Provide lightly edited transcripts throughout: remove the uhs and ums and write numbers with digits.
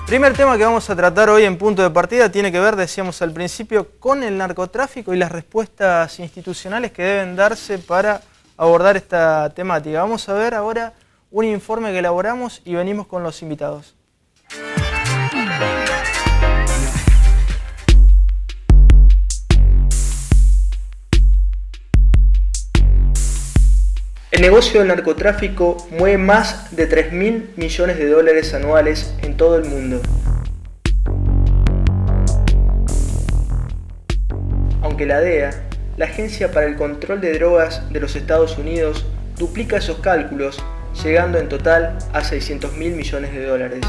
Primer tema que vamos a tratar hoy en Punto de Partida tiene que ver, decíamos al principio, con el narcotráfico y las respuestas institucionales que deben darse para abordar esta temática. Vamos a ver ahora un informe que elaboramos y venimos con los invitados. El negocio del narcotráfico mueve más de 3.000 millones de dólares anuales en todo el mundo. Aunque la DEA, la Agencia para el Control de Drogas de los Estados Unidos, duplica esos cálculos, llegando en total a 600.000 millones de dólares.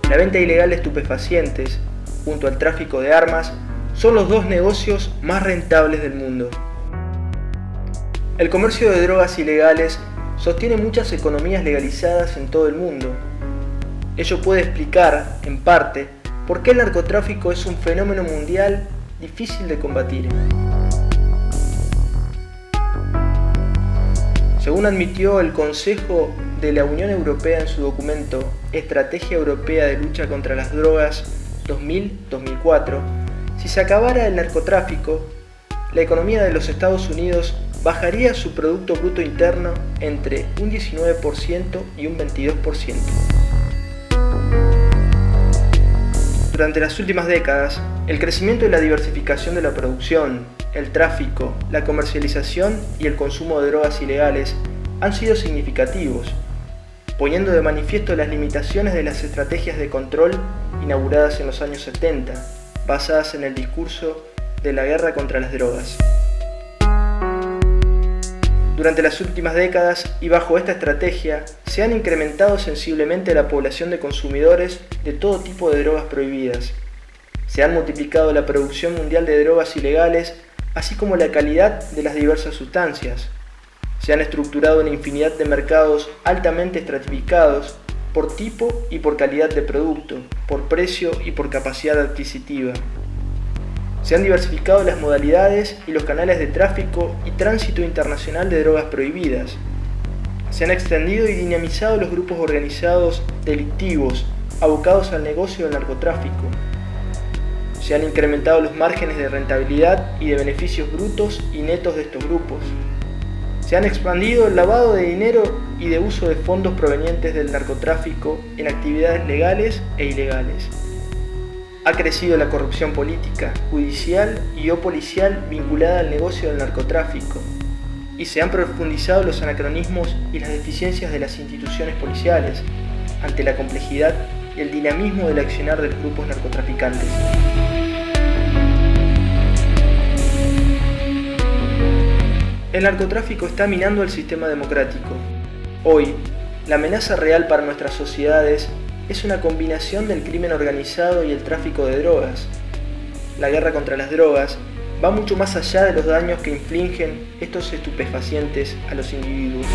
La venta ilegal de estupefacientes, junto al tráfico de armas, son los dos negocios más rentables del mundo. El comercio de drogas ilegales sostiene muchas economías legalizadas en todo el mundo. Ello puede explicar, en parte, por qué el narcotráfico es un fenómeno mundial difícil de combatir. Según admitió el Consejo de la Unión Europea en su documento Estrategia Europea de Lucha contra las Drogas 2000-2004, si se acabara el narcotráfico, la economía de los Estados Unidos bajaría su Producto Bruto Interno entre un 19% y un 22%. Durante las últimas décadas, el crecimiento y la diversificación de la producción, el tráfico, la comercialización y el consumo de drogas ilegales han sido significativos, poniendo de manifiesto las limitaciones de las estrategias de control inauguradas en los años 70, basadas en el discurso de la guerra contra las drogas. Durante las últimas décadas y bajo esta estrategia se han incrementado sensiblemente la población de consumidores de todo tipo de drogas prohibidas. Se han multiplicado la producción mundial de drogas ilegales, así como la calidad de las diversas sustancias. Se han estructurado una infinidad de mercados altamente estratificados por tipo y por calidad de producto, por precio y por capacidad adquisitiva. Se han diversificado las modalidades y los canales de tráfico y tránsito internacional de drogas prohibidas. Se han extendido y dinamizado los grupos organizados delictivos abocados al negocio del narcotráfico. Se han incrementado los márgenes de rentabilidad y de beneficios brutos y netos de estos grupos. Se han expandido el lavado de dinero y de uso de fondos provenientes del narcotráfico en actividades legales e ilegales. Ha crecido la corrupción política, judicial y o policial vinculada al negocio del narcotráfico, y se han profundizado los anacronismos y las deficiencias de las instituciones policiales ante la complejidad y el dinamismo del accionar de los grupos narcotraficantes. El narcotráfico está minando el sistema democrático. Hoy, la amenaza real para nuestras sociedades es una combinación del crimen organizado y el tráfico de drogas. La guerra contra las drogas va mucho más allá de los daños que infligen estos estupefacientes a los individuos.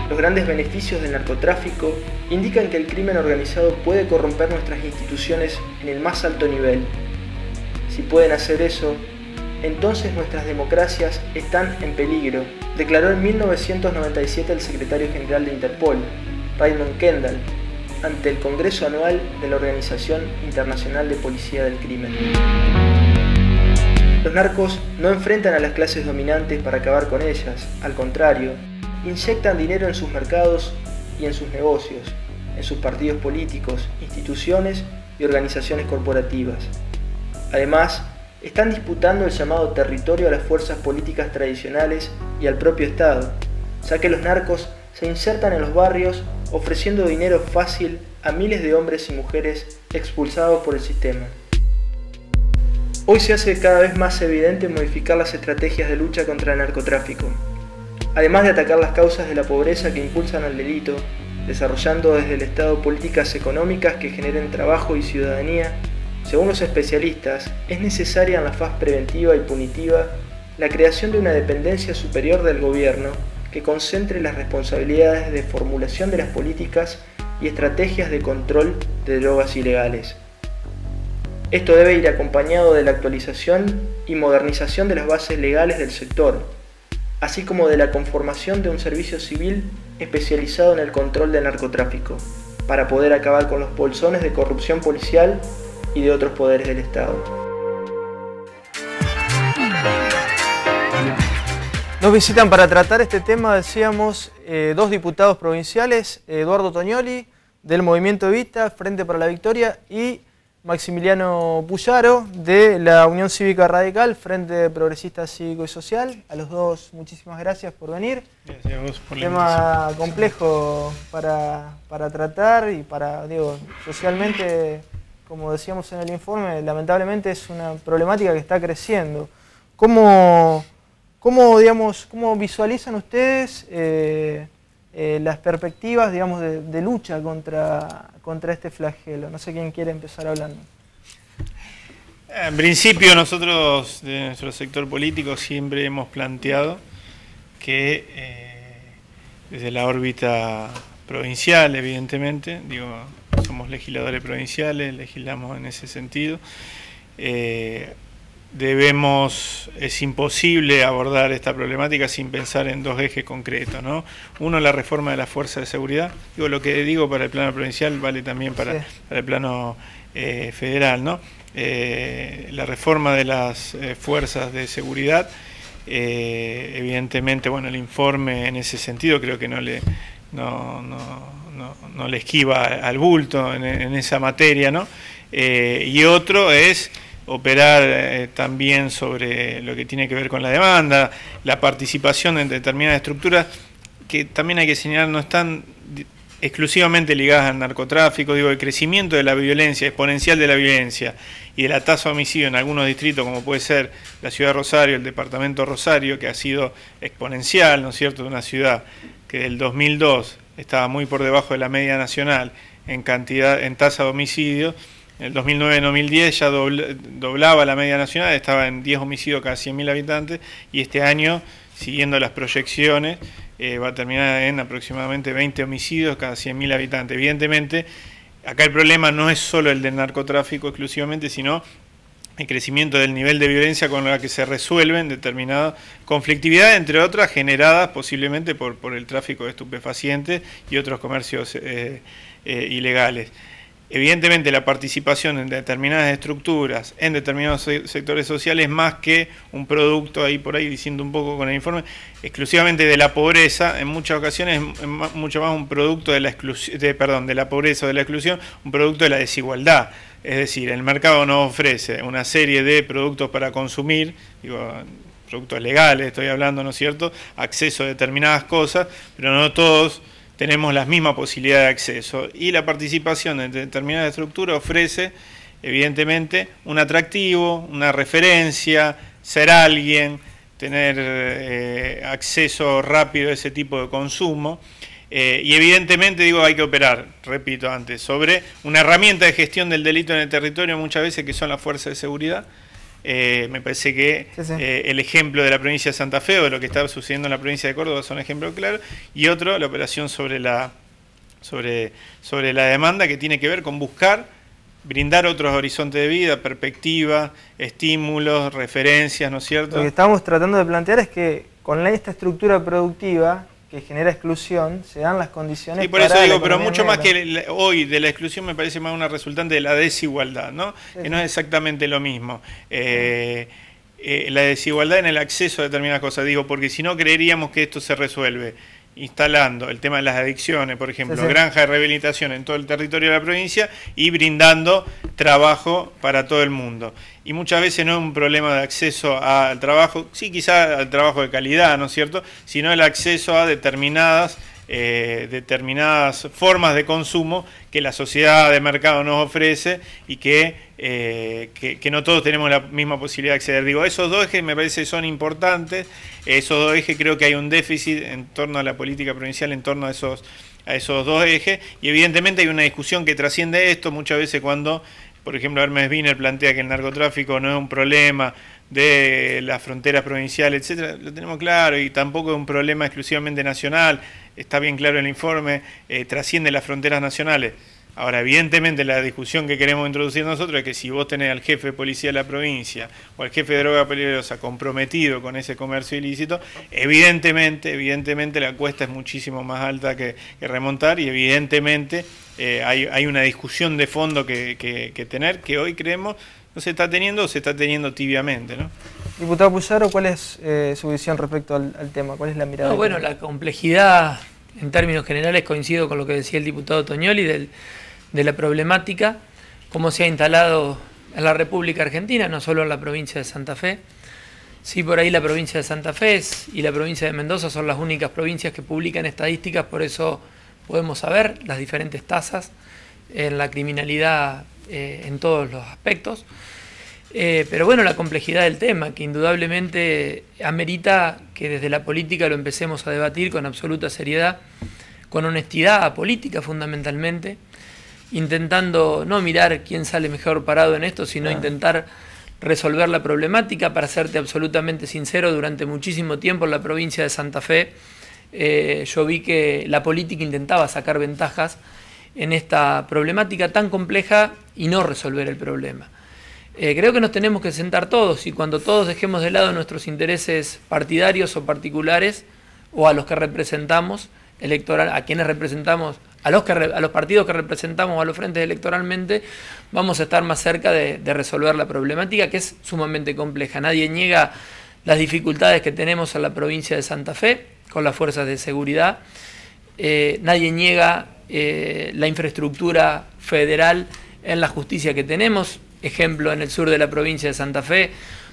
Los grandes beneficios del narcotráfico indican que el crimen organizado puede corromper nuestras instituciones en el más alto nivel. Si pueden hacer eso, entonces nuestras democracias están en peligro, declaró en 1997 el secretario general de Interpol, Raymond Kendall, ante el Congreso Anual de la Organización Internacional de Policía del Crimen. Los narcos no enfrentan a las clases dominantes para acabar con ellas, al contrario, inyectan dinero en sus mercados y en sus negocios, en sus partidos políticos, instituciones y organizaciones corporativas. Además, están disputando el llamado territorio a las fuerzas políticas tradicionales y al propio Estado, ya que los narcos se insertan en los barrios ofreciendo dinero fácil a miles de hombres y mujeres expulsados por el sistema. Hoy se hace cada vez más evidente modificar las estrategias de lucha contra el narcotráfico. Además de atacar las causas de la pobreza que impulsan al delito, desarrollando desde el Estado políticas económicas que generen trabajo y ciudadanía, según los especialistas, es necesaria en la faz preventiva y punitiva la creación de una dependencia superior del gobierno que concentre las responsabilidades de formulación de las políticas y estrategias de control de drogas ilegales. Esto debe ir acompañado de la actualización y modernización de las bases legales del sector, así como de la conformación de un servicio civil especializado en el control del narcotráfico, para poder acabar con los bolsones de corrupción policial y de otros poderes del Estado. Nos visitan para tratar este tema, decíamos, dos diputados provinciales, Eduardo Tognoli, del Movimiento Evita, Frente para la Victoria, y Maximiliano Puyaro, de la Unión Cívica Radical, Frente Progresista Cívico y Social. A los dos, muchísimas gracias por venir. Gracias a vos por la tema complejo para tratar y socialmente, como decíamos en el informe, lamentablemente es una problemática que está creciendo. ¿Cómo visualizan ustedes las perspectivas, de lucha contra este flagelo? No sé quién quiere empezar hablando. En principio, nosotros de nuestro sector político siempre hemos planteado que desde la órbita provincial, evidentemente, somos legisladores provinciales, legislamos en ese sentido, es imposible abordar esta problemática sin pensar en dos ejes concretos, ¿no? Uno, la reforma de las fuerzas de seguridad. Lo que digo para el plano provincial vale también para el plano federal, ¿no? La reforma de las fuerzas de seguridad, evidentemente, el informe en ese sentido creo que no le esquiva al bulto en esa materia, ¿no? Y otro es operar también sobre lo que tiene que ver con la demanda, la participación en determinadas estructuras que también hay que señalar no están exclusivamente ligadas al narcotráfico. El crecimiento de la violencia, exponencial de la violencia y de la tasa de homicidio en algunos distritos, como puede ser la ciudad de Rosario, el departamento Rosario, que ha sido exponencial, ¿no es cierto?, de una ciudad que del 2002 estaba muy por debajo de la media nacional en tasa de homicidios. En el 2009-2010 ya doblaba la media nacional, estaba en 10 homicidios cada 100.000 habitantes, y este año, siguiendo las proyecciones, va a terminar en aproximadamente 20 homicidios cada 100.000 habitantes. Evidentemente, acá el problema no es solo el del narcotráfico exclusivamente, sino el crecimiento del nivel de violencia con la que se resuelven determinadas conflictividades, entre otras generadas posiblemente por el tráfico de estupefacientes y otros comercios ilegales. Evidentemente, la participación en determinadas estructuras, en determinados sectores sociales, más que un producto, por ahí diciendo un poco con el informe, exclusivamente de la pobreza, en muchas ocasiones es mucho más un producto de la pobreza o de la exclusión, un producto de la desigualdad. Es decir, el mercado nos ofrece una serie de productos para consumir, productos legales, estoy hablando, ¿no es cierto?, acceso a determinadas cosas, pero no todos tenemos la misma posibilidad de acceso, y la participación en determinada estructura ofrece, evidentemente, un atractivo, una referencia, ser alguien, tener acceso rápido a ese tipo de consumo, y evidentemente, hay que operar, repito antes, sobre una herramienta de gestión del delito en el territorio, muchas veces que son las fuerzas de seguridad. Me parece que el ejemplo de la provincia de Santa Fe o de lo que está sucediendo en la provincia de Córdoba son ejemplos claros, y otro, la operación sobre la demanda, que tiene que ver con brindar otros horizontes de vida, perspectivas, estímulos, referencias, ¿no es cierto? Lo que estamos tratando de plantear es que con esta estructura productiva que genera exclusión, se dan las condiciones. Sí, por eso digo, pero mucho más que hoy de la exclusión me parece más una resultante de la desigualdad, ¿no? Sí. Que no es exactamente lo mismo. La desigualdad en el acceso a determinadas cosas, porque si no creeríamos que esto se resuelve instalando el tema de las adicciones, por ejemplo, granja de rehabilitación en todo el territorio de la provincia y brindando trabajo para todo el mundo. Y muchas veces no es un problema de acceso al trabajo, sí quizá al trabajo de calidad, ¿no es cierto?, sino el acceso a determinadas formas de consumo que la sociedad de mercado nos ofrece y que no todos tenemos la misma posibilidad de acceder. Esos dos ejes me parece son importantes, esos dos ejes creo que hay un déficit en torno a la política provincial, en torno a esos dos ejes, y evidentemente hay una discusión que trasciende esto muchas veces cuando, por ejemplo, Hermes Wiener plantea que el narcotráfico no es un problema de las fronteras provinciales, etcétera. Lo tenemos claro, y tampoco es un problema exclusivamente nacional, está bien claro en el informe, trasciende las fronteras nacionales. Ahora, evidentemente la discusión que queremos introducir nosotros es que si vos tenés al jefe de policía de la provincia o al jefe de droga peligrosa comprometido con ese comercio ilícito, evidentemente la cuesta es muchísimo más alta que remontar, y evidentemente hay una discusión de fondo que tener, que hoy creemos no se está teniendo o se está teniendo tibiamente, ¿no? Diputado Puyaro, ¿cuál es su visión respecto al tema? ¿Cuál es la mirada? Bueno, la complejidad, en términos generales, coincido con lo que decía el diputado Toñoli de la problemática, cómo se ha instalado en la República Argentina, no solo en la provincia de Santa Fe. Sí, por ahí la provincia de Santa Fe y la provincia de Mendoza son las únicas provincias que publican estadísticas, por eso podemos saber las diferentes tasas en la criminalidad en todos los aspectos. Pero bueno, la complejidad del tema, que indudablemente amerita que desde la política lo empecemos a debatir con absoluta seriedad, con honestidad política fundamentalmente, intentando no mirar quién sale mejor parado en esto, sino intentar resolver la problemática. Para serte absolutamente sincero, durante muchísimo tiempo en la provincia de Santa Fe yo vi que la política intentaba sacar ventajas en esta problemática tan compleja y no resolver el problema. Creo que nos tenemos que sentar todos, y cuando todos dejemos de lado nuestros intereses partidarios o particulares, o a los que representamos a quienes representamos, a los partidos que representamos, a los frentes electoralmente, vamos a estar más cerca de resolver la problemática, que es sumamente compleja. Nadie niega las dificultades que tenemos en la provincia de Santa Fe con las fuerzas de seguridad, nadie niega la infraestructura federal en la justicia que tenemos. Ejemplo, en el sur de la provincia de Santa Fe,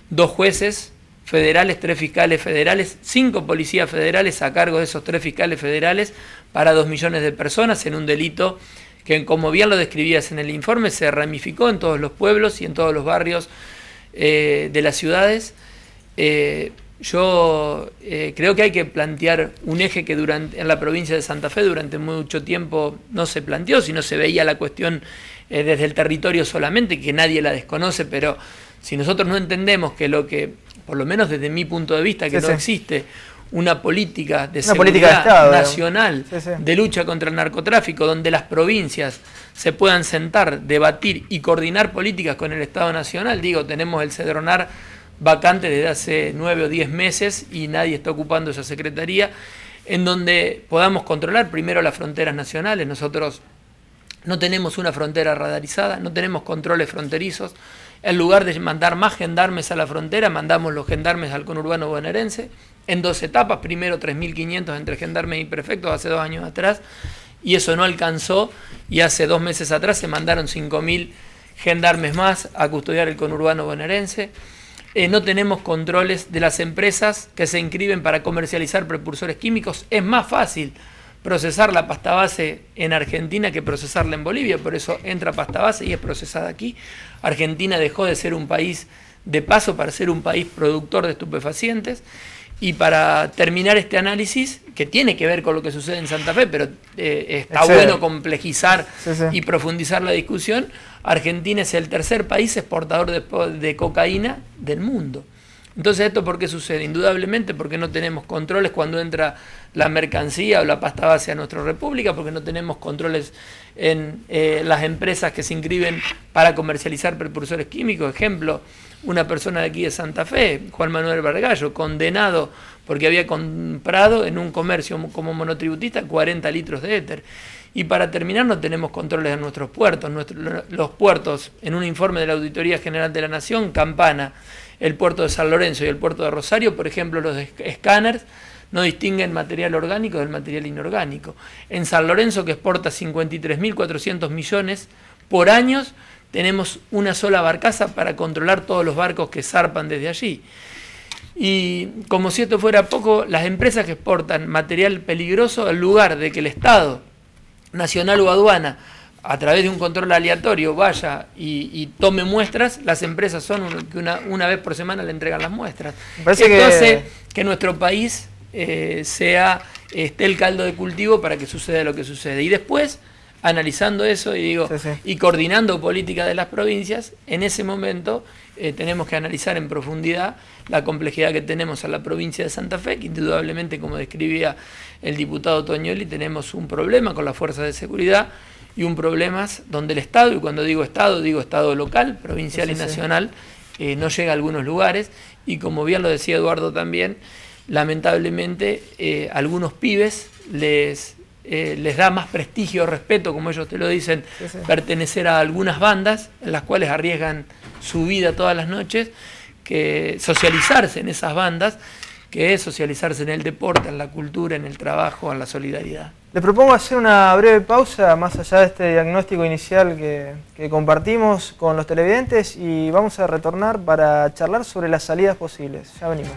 2 jueces federales, 3 fiscales federales, 5 policías federales a cargo de esos 3 fiscales federales para 2 millones de personas en un delito que, como bien lo describías en el informe, se ramificó en todos los pueblos y en todos los barrios de las ciudades. Yo creo que hay que plantear un eje que en la provincia de Santa Fe durante mucho tiempo no se planteó, sino se veía la cuestión desde el territorio solamente, que nadie la desconoce, pero si nosotros no entendemos que por lo menos desde mi punto de vista, que no existe una política de seguridad Estado, nacional de lucha contra el narcotráfico, donde las provincias se puedan sentar, debatir y coordinar políticas con el Estado Nacional. Digo, tenemos el Cedronar vacante desde hace 9 o 10 meses y nadie está ocupando esa secretaría, en donde podamos controlar primero las fronteras nacionales. Nosotros no tenemos una frontera radarizada, no tenemos controles fronterizos. En lugar de mandar más gendarmes a la frontera, mandamos los gendarmes al conurbano bonaerense en 2 etapas. Primero 3.500 entre gendarmes y prefectos hace 2 años atrás, y eso no alcanzó, y hace 2 meses atrás se mandaron 5.000 gendarmes más a custodiar el conurbano bonaerense. No tenemos controles de las empresas que se inscriben para comercializar precursores químicos. Es más fácil procesar la pasta base en Argentina que procesarla en Bolivia, por eso entra pasta base y es procesada aquí. Argentina dejó de ser un país de paso para ser un país productor de estupefacientes. Y para terminar este análisis, que tiene que ver con lo que sucede en Santa Fe, pero está bueno complejizar y profundizar la discusión, Argentina es el tercer país exportador de cocaína del mundo. Entonces, ¿esto por qué sucede? Indudablemente porque no tenemos controles cuando entra la mercancía o la pasta base a nuestra república, porque no tenemos controles en las empresas que se inscriben para comercializar precursores químicos. Ejemplo, una persona de aquí de Santa Fe, Juan Manuel Bargallo, condenado porque había comprado en un comercio como monotributista 40 litros de éter. Y para terminar, no tenemos controles en nuestros puertos. Los puertos, en un informe de la Auditoría General de la Nación, Campana, el puerto de San Lorenzo y el puerto de Rosario, por ejemplo, los escáneres no distinguen material orgánico del material inorgánico. En San Lorenzo, que exporta 53.400 millones por año, tenemos una sola barcaza para controlar todos los barcos que zarpan desde allí. Y como si esto fuera poco, las empresas que exportan material peligroso, en lugar de que el Estado Nacional o aduana, a través de un control aleatorio, vaya y tome muestras, las empresas son que una vez por semana le entregan las muestras. Esto hace que nuestro país esté el caldo de cultivo para que suceda lo que sucede. Y después analizando eso y digo, y coordinando políticas de las provincias, en ese momento tenemos que analizar en profundidad la complejidad que tenemos a la provincia de Santa Fe, que indudablemente, como describía el diputado Toñoli, tenemos un problema con las fuerzas de seguridad y un problema donde el Estado, y cuando digo Estado local, provincial y nacional, no llega a algunos lugares, y como bien lo decía Eduardo también, lamentablemente algunos pibes les da más prestigio o respeto, como ellos te lo dicen, pertenecer a algunas bandas en las cuales arriesgan su vida todas las noches, que socializarse en esas bandas, que es socializarse en el deporte, en la cultura, en el trabajo, en la solidaridad. Les propongo hacer una breve pausa, más allá de este diagnóstico inicial que compartimos con los televidentes, y vamos a retornar para charlar sobre las salidas posibles. Ya venimos.